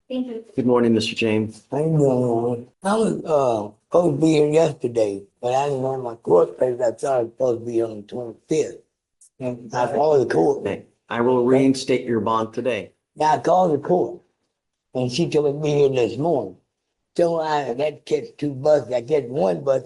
Thank you. Good morning, Mr. James. I know. I was supposed to be here yesterday, but I didn't have my court papers. I thought I was supposed to be on the 25th. And I called the court. Okay, I will reinstate your bond today. Now I called the court, and she told me to be here this morning. So I had to catch two buses. I catch one bus.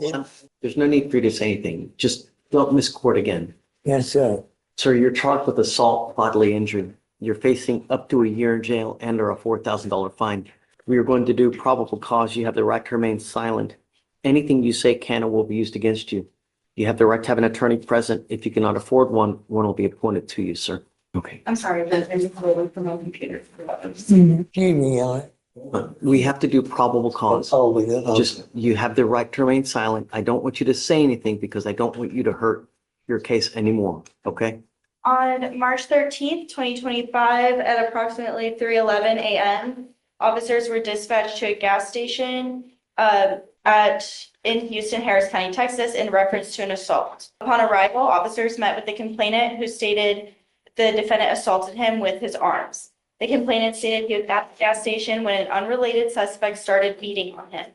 There's no need for you to say anything. Just don't miss court again. Yes, sir. Sir, you're charged with assault, bodily injury. You're facing up to a year in jail and or a $4,000 fine. We are going to do probable cause. You have the right to remain silent. Anything you say can or will be used against you. You have the right to have an attorney present. If you cannot afford one, one will be appointed to you, sir. Okay. I'm sorry, but I'm calling from my computer. Excuse me, Your Honor. We have to do probable cause. Oh, we do. Just, you have the right to remain silent. I don't want you to say anything because I don't want you to hurt your case anymore, okay? On March 13th, 2025, at approximately 3:11 a.m., officers were dispatched to a gas station in Houston, Harris County, Texas, in reference to an assault. Upon arrival, officers met with the complainant, who stated the defendant assaulted him with his arms. The complainant stated he was at the gas station when an unrelated suspect started beating on him.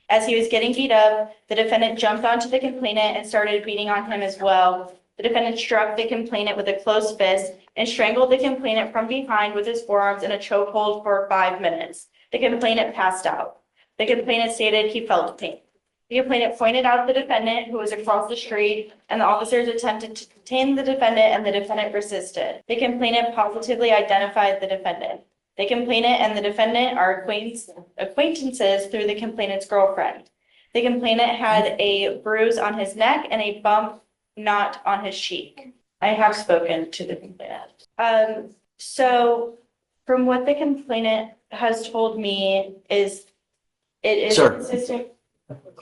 As he was getting beat up, the defendant jumped onto the complainant and started beating on him as well. The defendant struck the complainant with a closed fist and strangled the complainant from behind with his forearms in a chokehold for 5 minutes. The complainant passed out. The complainant stated he felt pain. The complainant pointed out the defendant, who was across the street, and the officers attempted to detain the defendant, and the defendant resisted. The complainant positively identified the defendant. The complainant and the defendant are acquaintances through the complainant's girlfriend. The complainant had a bruise on his neck and a bump not on his cheek. I have spoken to the complainant. So from what the complainant has told me is it is Sir. consistent.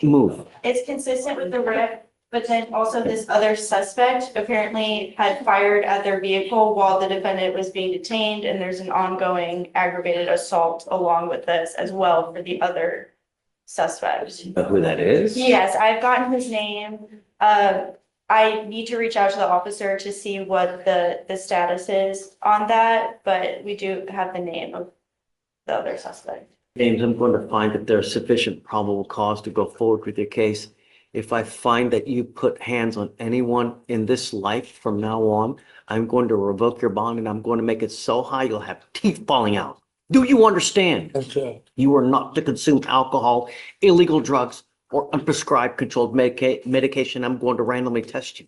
Move. It's consistent with the rip, but then also this other suspect apparently had fired at their vehicle while the defendant was being detained, and there's an ongoing aggravated assault along with this as well for the other suspect. Know who that is? Yes, I've gotten his name. I need to reach out to the officer to see what the status is on that, but we do have the name of the other suspect. James, I'm going to find that there's sufficient probable cause to go forward with your case. If I find that you put hands on anyone in this life from now on, I'm going to revoke your bond and I'm going to make it so high you'll have teeth falling out. Do you understand? Yes, sir. You are not to consume alcohol, illegal drugs, or unprescribed controlled medication. I'm going to randomly test you.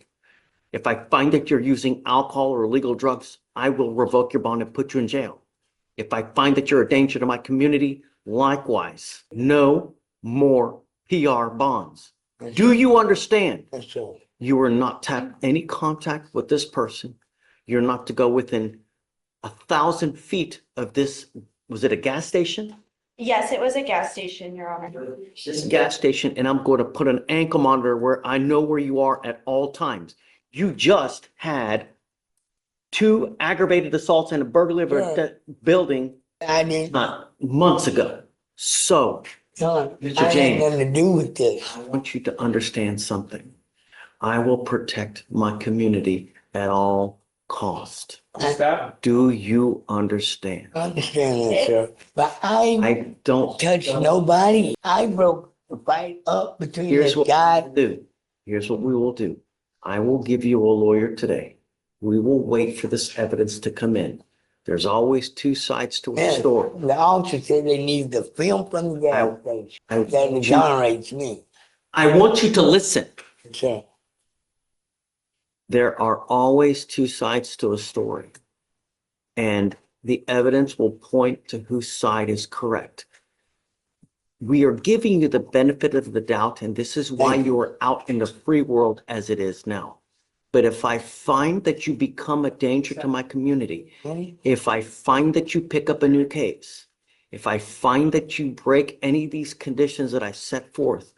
If I find that you're using alcohol or illegal drugs, I will revoke your bond and put you in jail. If I find that you're a danger to my community, likewise, no more PR bonds. Yes, Do you understand? Yes, sir. You are not to have any contact with this person. You're not to go within 1,000 feet of this. Was it a gas station? Yes, it was a gas station, Your Honor. This gas station, and I'm going to put an ankle monitor where I know where you are at all times. You just had 2 aggravated assaults and a burglary of a building I didn't. months ago. So, Son, Mr. I had James. nothing to do with this. I want you to understand something. I will protect my community at all cost. Do you understand? I understand that, sir. But I I don't. touched nobody. I broke the fight up between Here's this what guy. we'll do. Here's what we will do. I will give you a lawyer today. We will wait for this evidence to come in. There's always 2 sides to a Yeah, story. the officer said they need the film from the gas station. I That want you- exonerates me. I want you to listen. Sir. There are always 2 sides to a story. And the evidence will point to whose side is correct. We are giving you the benefit of the doubt, and this is why Thank you are out in the free world as it is now. But if I find that you become a danger to my community, if I find that you pick up a new case, if I find that you break any of these conditions that I set forth,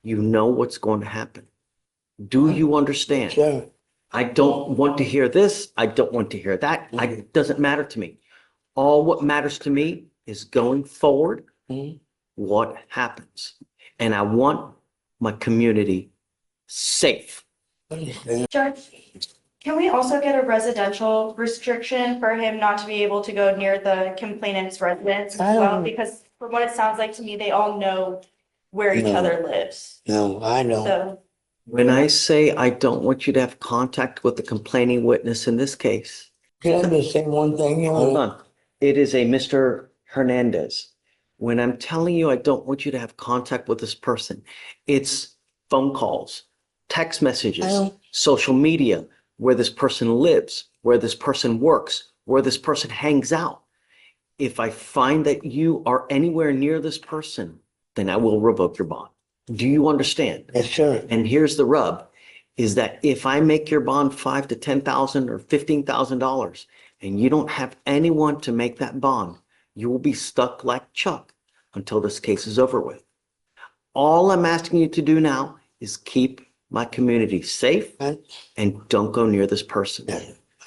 you know what's going to happen. Do you understand? Sir. I don't want to hear this. I don't want to hear that. It doesn't matter to me. All what matters to me is going forward, what happens. And I want my community safe. Understand. Judge, Can we also get a residential restriction for him not to be able to go near the complainant's residence as well? Because from what it sounds like to me, they all know where each other lives. No, I don't. So, When I say I don't want you to have contact with the complaining witness in this case, Can I just say one thing? Your hold Honor? on. It is a Mr. Hernandez. When I'm telling you I don't want you to have contact with this person, it's phone calls, text I messages, don't. social media, where this person lives, where this person works, where this person hangs out. If I find that you are anywhere near this person, then I will revoke your bond. Do you understand? Yes, sir. And here's the rub, is that if I make your bond $5,000 to $10,000 or $15,000 and you don't have anyone to make that bond, you will be stuck like Chuck until this case is over with. All I'm asking you to do now is keep my community safe and don't go near this person.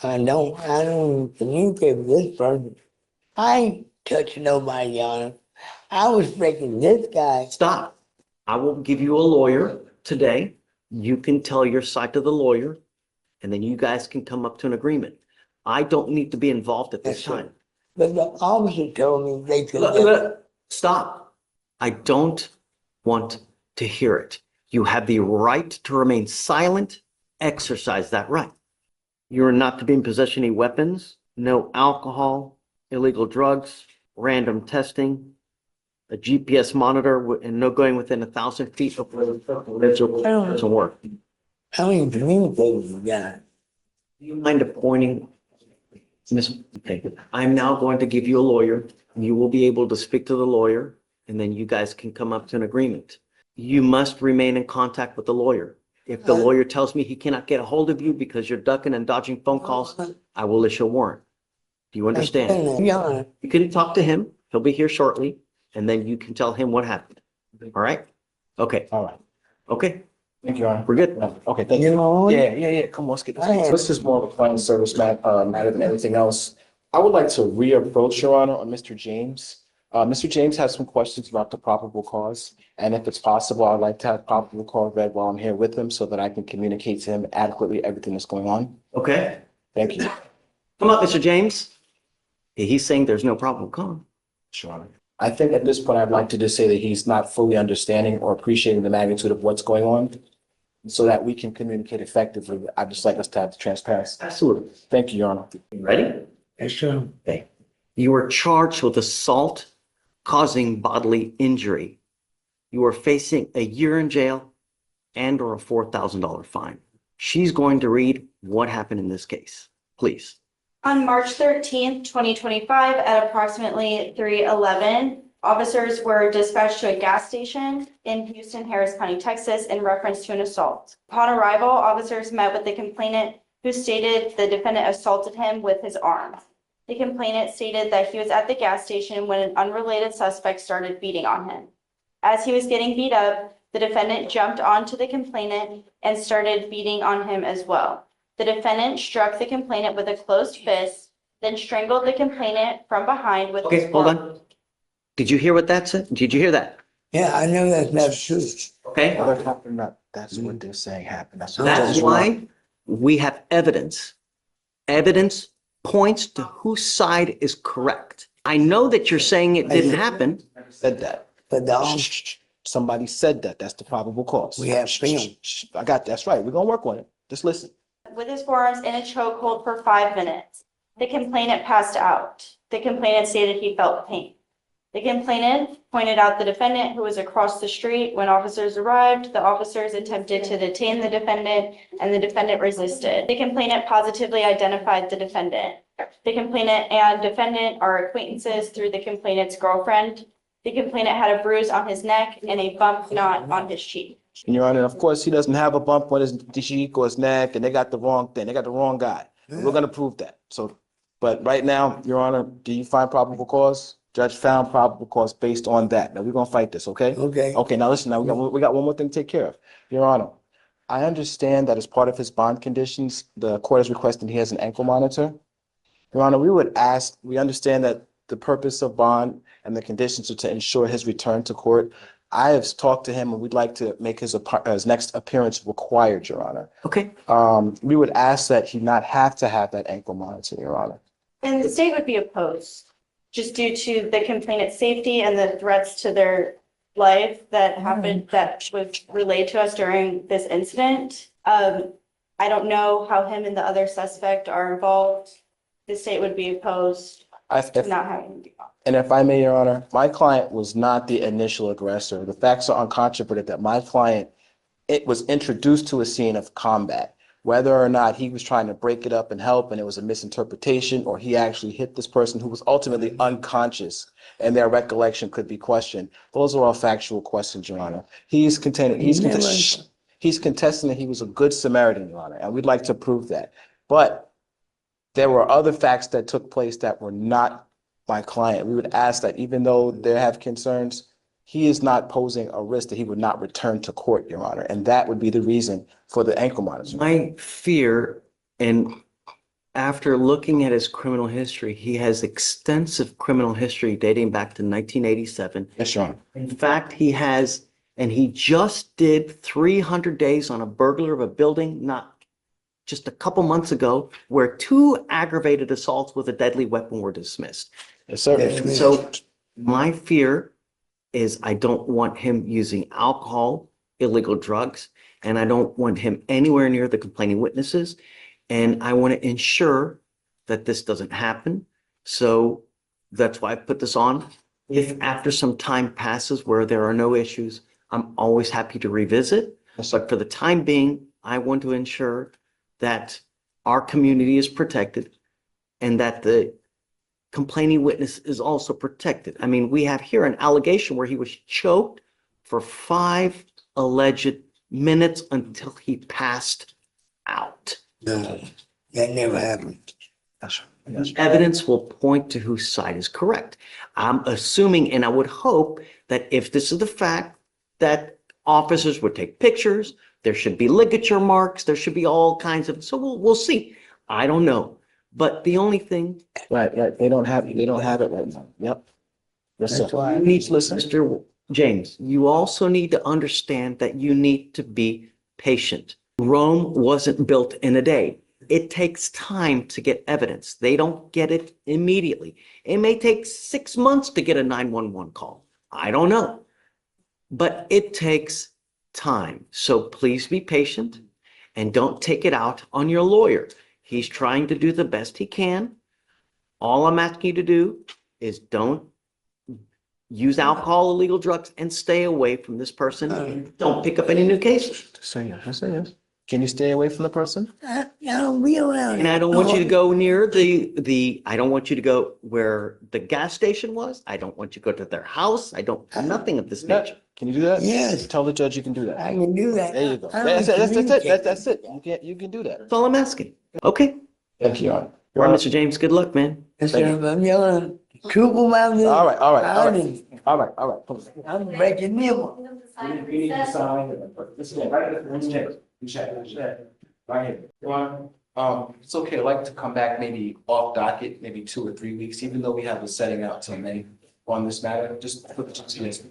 I don't communicate with this person. I ain't touching nobody, Your Honor. I was breaking this guy. Stop. I will give you a lawyer today. You can tell your side to the lawyer, and then you guys can come up to an agreement. I don't need to be involved at this Yes, sir. time. But the officer told me they could. Look, stop. I don't want to hear it. You have the right to remain silent. Exercise that right. You are not to be in possession of any weapons, no alcohol, illegal drugs, random testing, a GPS monitor, and no going within 1,000 feet of where the person lives or doesn't work. Do I don't even communicate with the guy. you mind appointing, Miss? Okay, I'm now going to give you a lawyer. You will be able to speak to the lawyer, and then you guys can come up to an agreement. You must remain in contact with the lawyer. If the lawyer tells me he cannot get a hold of you because you're ducking and dodging phone calls, I will issue a warrant. Do you understand? Your Honor. You can talk to him. He'll be here shortly, and then you can tell him what happened. All right? Okay, All right. okay, Thank you, Your Honor. we're good. Okay, thank You you. know, Yeah. Come on, let's get I this. am- This is more of a client service matter than anything else. I would like to reapproach, Your Honor, on Mr. James. Mr. James has some questions about the probable cause. And if it's possible, I'd like to have probable cause read while I'm here with him so that I can communicate to him adequately everything that's going on. Okay, Thank you, come up, Mr. James. He's saying there's no probable cause. Your Honor. I think at this point, I'd like to just say that he's not fully understanding or appreciating the magnitude of what's going on so that we can communicate effectively. I'd just like us to have the transparency. Absolutely. Thank you, Your Honor. You ready? Yes, sir. Okay. You are charged with assault causing bodily injury. You are facing a year in jail and or a $4,000 fine. She's going to read what happened in this case. Please. on March 13th, 2025, at approximately 3:11, officers were dispatched to a gas station in Houston, Harris County, Texas, in reference to an assault. Upon arrival, officers met with the complainant, who stated the defendant assaulted him with his arm. The complainant stated that he was at the gas station when an unrelated suspect started beating on him. As he was getting beat up, the defendant jumped onto the complainant and started beating on him as well. The defendant struck the complainant with a closed fist, then strangled the complainant from behind with his Okay, hold arm. on. Did you hear what that said? Did you hear that? Yeah, I know that's not true. Okay. What happened? That's what they're saying happened. That's why we have evidence. Evidence points to whose side is correct. I know that you're saying it didn't happen. Said that. But the arm, Somebody said that. That's the probable cause. We have film. I got, that's right. We're gonna work on it. Just listen. With his forearms in a chokehold for 5 minutes. The complainant passed out. The complainant stated he felt pain. The complainant pointed out the defendant, who was across the street. When officers arrived, the officers attempted to detain the defendant, and the defendant resisted. The complainant positively identified the defendant. The complainant and defendant are acquaintances through the complainant's girlfriend. The complainant had a bruise on his neck and a bump knot on his cheek. And Your Honor, of course, he doesn't have a bump on his cheek or his neck, and they got the wrong thing. They got the wrong guy. And we're gonna prove that. So, but right now, Your Honor, do you find probable cause? Judge found probable cause based on that. Now, we're gonna fight this, okay? okay. Okay, now listen, now we got one more thing to take care of. Your Honor, I understand that as part of his bond conditions, the court is requesting he has an ankle monitor. Your Honor, we understand that the purpose of bond and the conditions are to ensure his return to court. I have talked to him and we'd like to make his next appearance required, Your Honor. Okay, We would ask that he not have to have that ankle monitor, Your Honor. And the state would be opposed, just due to the complainant's safety and the threats to their life that happened, that was relayed to us during this incident. I don't know how him and the other suspect are involved. The state would be opposed to not having him be off. And if I may, Your Honor, my client was not the initial aggressor. The facts are uncontroverted that my client, it was introduced to a scene of combat. Whether or not he was trying to break it up and help and it was a misinterpretation, or he actually hit this person who was ultimately unconscious and their recollection could be questioned. Those are all factual questions, Your Honor. He's contesting that he was a good Samaritan, Your Honor, and we'd like to prove that. But there were other facts that took place that were not my client. We would ask that even though they have concerns, he is not posing a risk that he would not return to court, Your Honor. And that would be the reason for the ankle monitor. my fear, and after looking at his criminal history, he has extensive criminal history dating back to 1987. Yes, Your Honor. In fact, he has, and he just did 300 days on a burglar of a building not just a couple months ago, where 2 aggravated assaults with a deadly weapon were dismissed. Yes, sir. Yes, So my fear is I don't want him using alcohol, illegal drugs, and I don't want him anywhere near the complaining witnesses. And I want to ensure that this doesn't happen. So that's why I put this on. If after some time passes where there are no issues, I'm always happy to revisit. Yes, sir. But for the time being, I want to ensure that our community is protected and that the complaining witness is also protected. I mean, we have here an allegation where he was choked for 5 alleged minutes until he passed out. No, that never happened. Yes, sir. Evidence will point to whose side is correct. I'm assuming, and I would hope that if this is the fact, that officers would take pictures, there should be ligature marks, there should be all kinds of, so we'll see. I don't know. But the only thing, Right. They don't have it right now. Yep. Yes, sir. That's why I you need to listen, Mr. James, you also need to understand that you need to be patient. Rome wasn't built in a day. It takes time to get evidence. They don't get it immediately. It may take 6 months to get a 911 call. I don't know. But it takes time. So please be patient and don't take it out on your lawyer. He's trying to do the best he can. All I'm asking you to do is don't use alcohol, illegal drugs, and stay away from this person. Don't pick up any new cases. Say yes. Say yes. Can you stay away from the person? I don't be around. And I don't want you to go near I don't want you to go where the gas station was. I don't want you to go to their house. I don't, nothing of this nature. Can you do that? Yes. Tell the judge you can do that. I can do that. There you go. I don't That's it. communicate. That's it. You can do that. That's all I'm asking. Okay. Thank you, Your Honor. All right, Mr. James, good luck, man. Yes, sir. I'm yelling, troop about this. All right. I'm breaking them. You need to sign. This is right here. It's okay. I'd like to come back maybe off docket, maybe 2 or 3 weeks, even though we have a setting out till May on this matter. Just put the chance.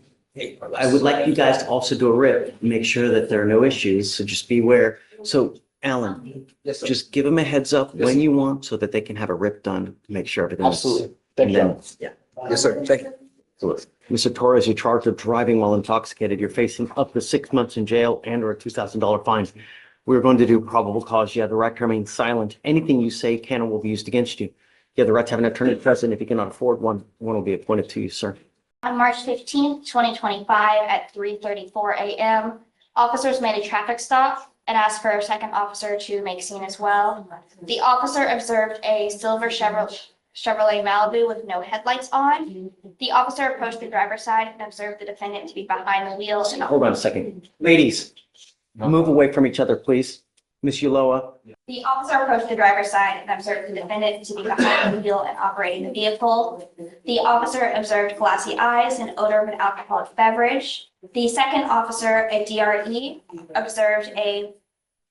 I would like you guys to also do a rip, make sure that there are no issues, so just be aware. So Alan, Yes, sir. just give them a heads up Yes, when sir. you want so that they can have a rip done to make sure everything's. Absolutely. Thank you. And Your then- Honor. Yeah. Yes, sir. Thank you. Mr. Torres, you're charged with driving while intoxicated. You're facing up to 6 months in jail and or a $2,000 fine. We're going to do probable cause. You have the right to remain silent. Anything you say can or will be used against you. You have the right to have an attorney present. If you cannot afford one, one will be appointed to you, sir. On March 15th, 2025 at 3:34 a.m., officers made a traffic stop and asked for a second officer to make scene as well. The officer observed a silver Chevrolet Malibu with no headlights on. The officer approached the driver's side and observed the defendant to be behind the wheel. And Hold on a second. Ladies, move away from each other, please. Miss Uloa, The officer approached the driver's side and observed the defendant to be behind the wheel and operating the vehicle. The officer observed glassy eyes and odor of an alcoholic beverage. The second officer, a DRE, observed a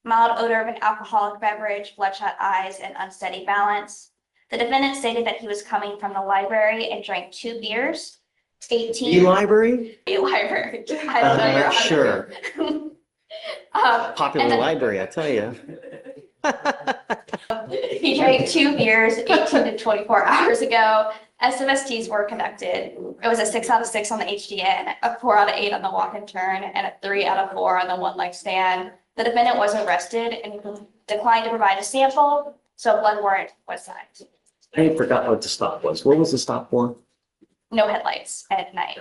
mild odor of an alcoholic beverage, bloodshot eyes, and unsteady balance. The defendant stated that he was coming from the library and drank 2 beers. 18. E-library? Library. I don't know. Your Sure. Popular and then library, I tell you. he drank 2 beers 18 to 24 hours ago. SMSTs were conducted. It was a 6 out of 6 on the HDN, a 4 out of 8 on the walk and turn, and a 3 out of 4 on the one leg stand. The defendant was arrested and declined to provide a sample, so a blood warrant was signed. I forgot what the stop was. What was the stop for? No headlights at night.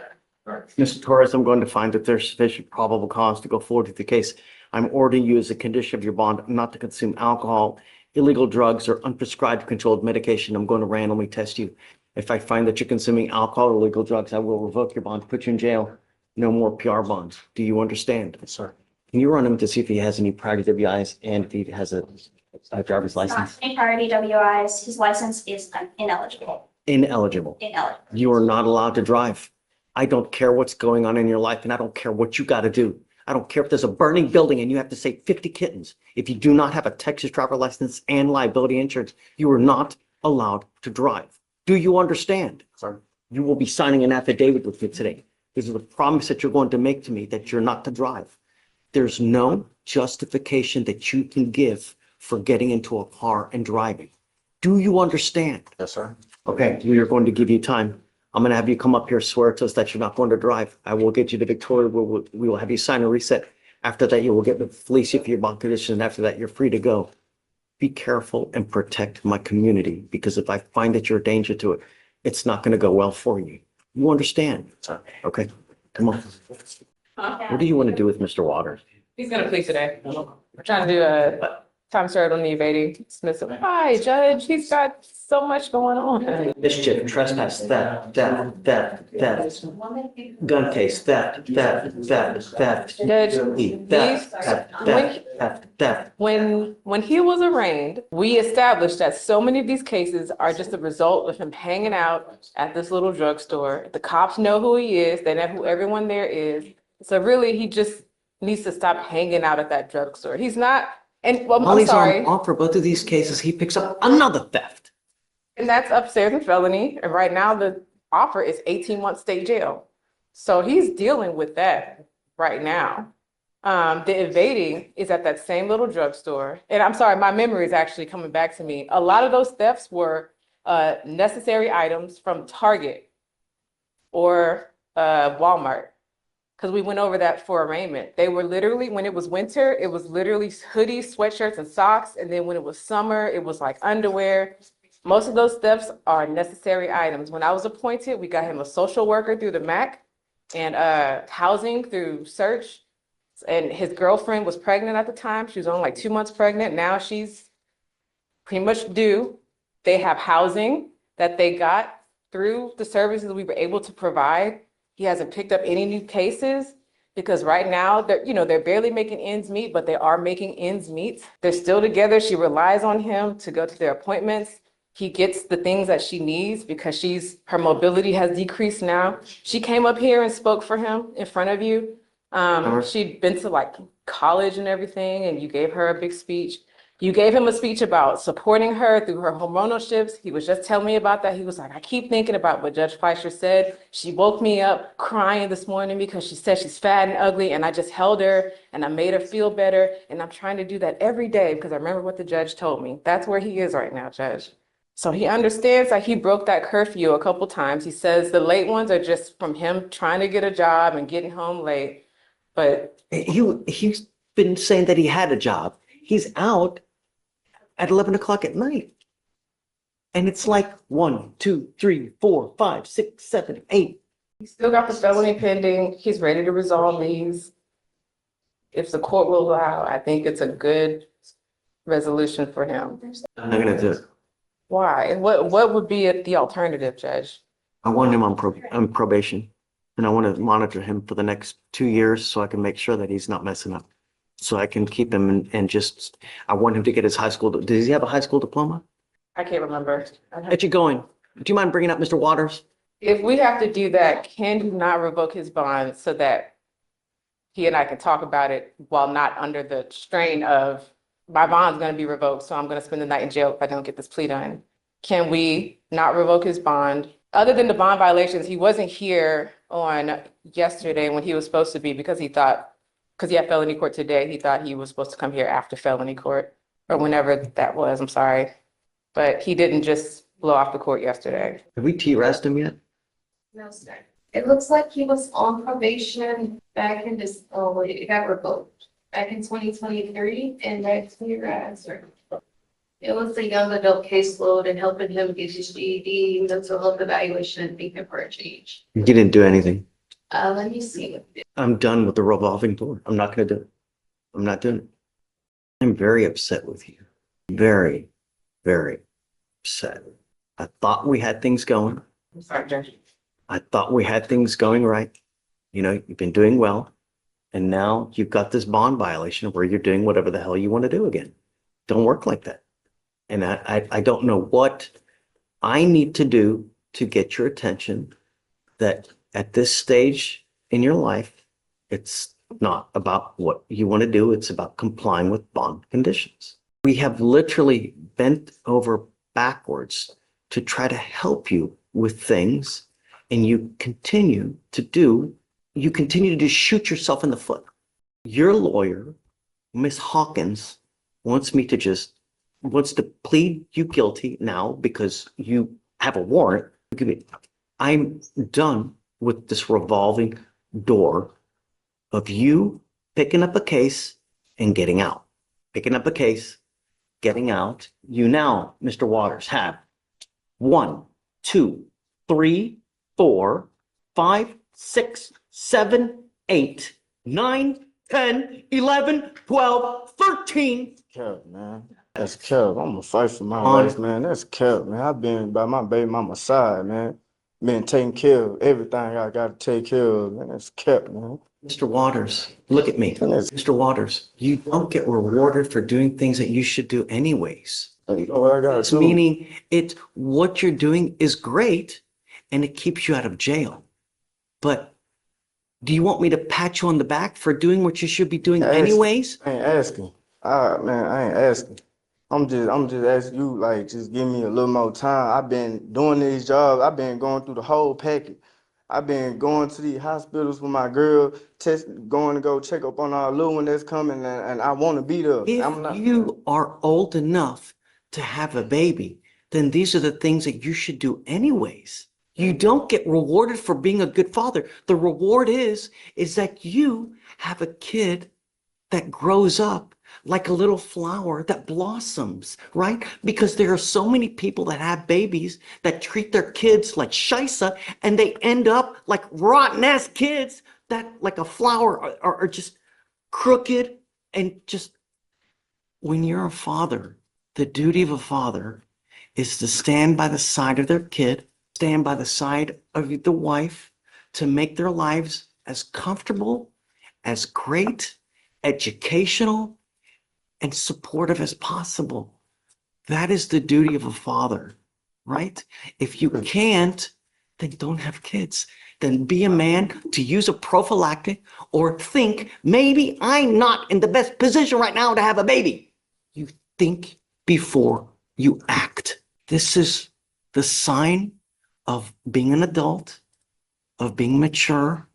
Mr. Torres, I'm going to find that there's sufficient probable cause to go forward with the case. I'm ordering you as a condition of your bond not to consume alcohol, illegal drugs, or unprescribed controlled medication. I'm going to randomly test you. If I find that you're consuming alcohol or illegal drugs, I will revoke your bond, put you in jail. No more PR bonds. Do you understand? Yes, sir. Can you run him to see if he has any prior WIs and if he has a driver's license? Not any prior DWIs. His license is ineligible. Ineligible. Ineligible. You are not allowed to drive. I don't care what's going on in your life, and I don't care what you got to do. I don't care if there's a burning building and you have to save 50 kittens. If you do not have a Texas driver license and liability insurance, you are not allowed to drive. Do you understand? Sir. You will be signing an affidavit with me today. This is a promise that you're going to make to me that you're not to drive. There's no justification that you can give for getting into a car and driving. Do you understand? Yes, sir. Okay, we are going to give you time. I'm going to have you come up here, swear to us that you're not going to drive. I will get you to Victoria. We will have you sign a reset. After that, you will get with Felicia for your bond condition. And after that, you're free to go. Be careful and protect my community, because if I find that you're a danger to it, it's not going to go well for you. You understand? Sir. Okay, come on. What do you want to do with Mr. Waters? He's gonna plead today. We're trying to do a time served on the evading dismissal. Hi, Judge, he's got so much going on. Mischief, trespass, theft, gun case, theft. Judge, Theft. when he was arraigned, we established that so many of these cases are just a result of him hanging out at this little drugstore. The cops know who he is, they know who everyone there is. So really, he just needs to stop hanging out at that drugstore. He's not, and well, While I'm he's sorry. on off for both of these cases, he picks up another theft. And that's upstairs in felony. And right now the offer is 18 months state jail. So he's dealing with that right now. The evading is at that same little drugstore. And I'm sorry, my memory is actually coming back to me. A lot of those thefts were necessary items from Target or Walmart, because we went over that for arraignment. They were literally, when it was winter, it was literally hoodies, sweatshirts, and socks. And then when it was summer, it was like underwear. Most of those thefts are necessary items. When I was appointed, we got him a social worker through the MAC and housing through search. And his girlfriend was pregnant at the time. She was only like 2 months pregnant. Now she's pretty much due. They have housing that they got through the services we were able to provide. He hasn't picked up any new cases because right now they're barely making ends meet, but they are making ends meet. They're still together. She relies on him to go to their appointments. He gets the things that she needs because her mobility has decreased now. She came up here and spoke for him in front of you. She'd been to like college and everything, and you gave her a big speech. You gave him a speech about supporting her through her hormonal shifts. He was just telling me about that. He was like, I keep thinking about what Judge Fleischer said. She woke me up crying this morning because she said she's fat and ugly, and I just held her and I made her feel better. And I'm trying to do that every day because I remember what the judge told me. That's where he is right now, Judge. So he understands that he broke that curfew a couple times. He says the late ones are just from him trying to get a job and getting home late. But He's been saying that he had a job. He's out at 11 o'clock at night. And it's like 1, 2, 3, 4, 5, 6, 7, 8. he's still got the felony pending. He's ready to resolve these. If the court will allow, I think it's a good resolution for him. I'm not gonna do it. Why? What would be the alternative, Judge? I want him on probation, and I want to monitor him for the next 2 years so I can make sure that he's not messing up. So I can keep him and just, I want him to get his high school. Does he have a high school diploma? I can't remember. Get you going. Do you mind bringing up Mr. Waters? If we have to do that, can you not revoke his bond so that he and I can talk about it while not under the strain of my bond's going to be revoked, so I'm going to spend the night in jail if I don't get this plea done? Can we not revoke his bond Other than the bond violations, he wasn't here on yesterday when he was supposed to be because he had felony court today. He thought he was supposed to come here after felony court or whenever that was. I'm sorry. But he didn't just blow off the court yesterday. Have we T-rest him yet? No, sir. It looks like he was on probation back in this, oh, wait, it got revoked back in 2023 and that's sir. It was a young adult caseload and helping him get his GED, mental health evaluation and thinking for a change. You didn't do anything. Let me see. I'm done with the revolving door. I'm not going to do it. I'm not doing it. I'm very upset with you. Very, very upset. I thought we had things going. I'm sorry, Judge. I thought we had things going right. You know, you've been doing well. And now you've got this bond violation where you're doing whatever the hell you want to do again. Don't work like that. And I don't know what I need to do to get your attention that at this stage in your life, it's not about what you want to do. It's about complying with bond conditions. We have literally bent over backwards to try to help you with things, and you continue to shoot yourself in the foot. Your lawyer, Miss Hawkins, wants to plead you guilty now because you have a warrant. I'm done with this revolving door of you picking up a case and getting out. Picking up a case, getting out. You now, Mr. Waters, have 1, 2, 3, 4, 5, 6, 7, 8, 9, 10, 11, 12, 13. Cap, man. That's cap. I'm gonna fight for my On- life, man. That's cap, man. I've been by my baby mama's side, man. Been taking care of everything I gotta take care of, man. That's cap, man. Mr. Waters, look at me. Yes. Mr. Waters, you don't get rewarded for doing things that you should do anyways. You know what I gotta It's do? meaning what you're doing is great and it keeps you out of jail. But do you want me to pat you on the back for doing what you should be doing Yes. anyways? I ain't asking. Man, I ain't asking. I'm just asking you, like, just give me a little more time. I've been doing these jobs. I've been going through the whole package. I've been going to these hospitals with my girl, going to go check up on our little one that's coming, and I want to be there. I'm If not. you are old enough to have a baby, then these are the things that you should do anyways. You don't get rewarded for being a good father. The reward is that you have a kid that grows up like a little flower that blossoms, right? Because there are so many people that have babies that treat their kids like shisa, and they end up like rotten ass kids that like a flower are just crooked. And just when you're a father, the duty of a father is to stand by the side of their kid, stand by the side of the wife to make their lives as comfortable, as great, educational, and supportive as possible. That is the duty of a father, right? If you can't, then don't have kids. Then be a man to use a prophylactic or think, maybe I'm not in the best position right now to have a baby. You think before you act. This is the sign of being an adult, of being mature,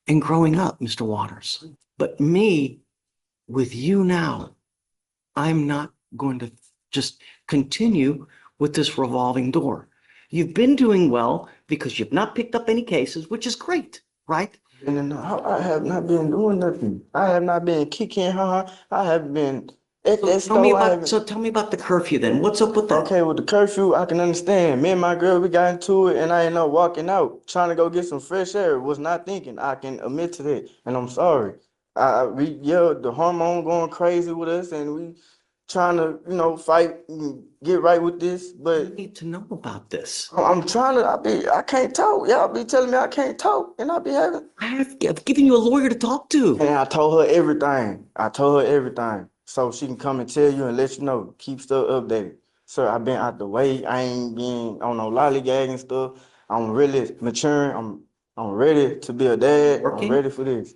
and growing up, Mr. Waters. But me, with you now, I'm not going to just continue with this revolving door. You've been doing well because you've not picked up any cases, which is great, right? I have not been doing nothing. I have not been kicking her. I have been at So that tell me store. tell me about the curfew then. What's up with that? Okay, with the curfew, I can understand. Me and my girl, we got into it, and I ended up walking out, trying to go get some fresh air. Was not thinking. I can admit to that, and I'm sorry. We yelled the hormone going crazy with us, and we trying to, fight and get right with this. I But need to know about this. I'm trying to. I can't talk. Y'all be telling me I can't talk, and I be having. I've given you a lawyer to talk to. And I told her everything. So she can come and tell you and let you know. Keep stuff updated. Sir, I've been out the way. I ain't been on no lollygagging stuff. I'm really maturing. I'm ready to be a dad. Working? I'm ready for this.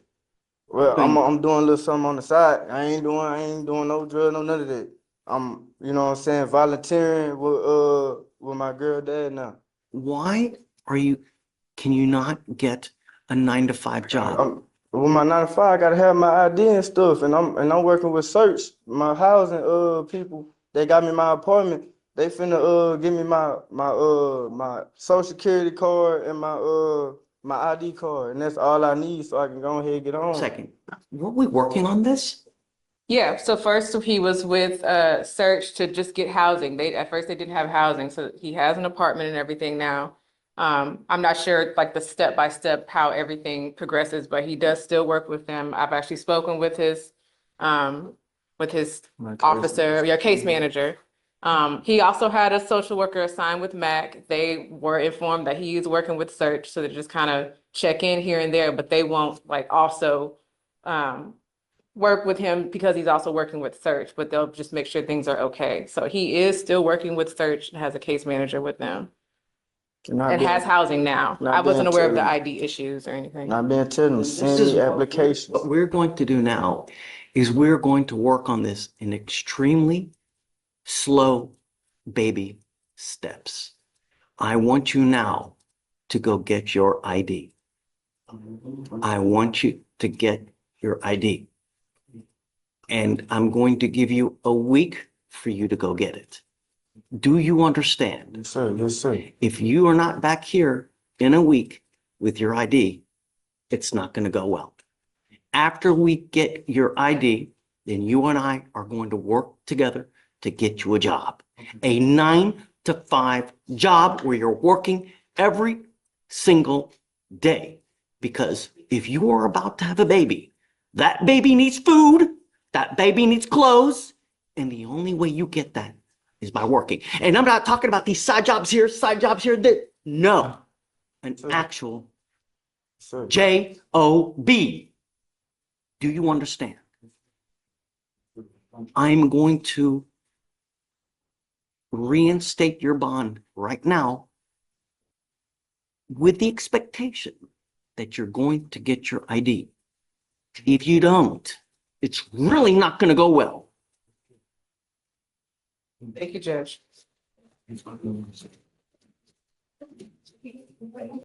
Well, I'm doing a little something on the side. I ain't doing no drug, no none of that. I'm, you know what I'm saying, volunteering with my girl dad now. why can you not get a 9 to 5 job? With my 9 to 5, I gotta have my ID and stuff, and I'm working with search. My housing people, they got me my apartment. They finna give me my social security card and my ID card, and that's all I need so I can go ahead and get on. Second, were we working on this? Yeah, so first he was with search to just get housing. At first they didn't have housing, so he has an apartment and everything now. I'm not sure like the step by step how everything progresses, but he does still work with them. I've actually spoken with his officer, your case manager. He also had a social worker assigned with MAC. They were informed that he is working with search, so they just kind of check in here and there, but they won't like also work with him because he's also working with search, but they'll just make sure things are okay. So he is still working with search and has a case manager with them. And has housing now. I wasn't aware of the ID issues or anything. I've been telling them, This send is me applications. What we're going to do now is we're going to work on this in extremely slow baby steps. I want you now to go get your ID. I want you to get your ID. And I'm going to give you a week for you to go get it. Do you understand? Yes, sir. Yes, sir. If you are not back here in a week with your ID, it's not going to go well. After we get your ID, then you and I are going to work together to get you a job. A 9 to 5 job where you're working every single day. Because if you are about to have a baby, that baby needs food, that baby needs clothes, and the only way you get that is by working. And I'm not talking about these side jobs here, there. No, an actual job. Do you understand? I'm going to reinstate your bond right now with the expectation that you're going to get your ID. If you don't, it's really not going to go well. Thank you, Judge.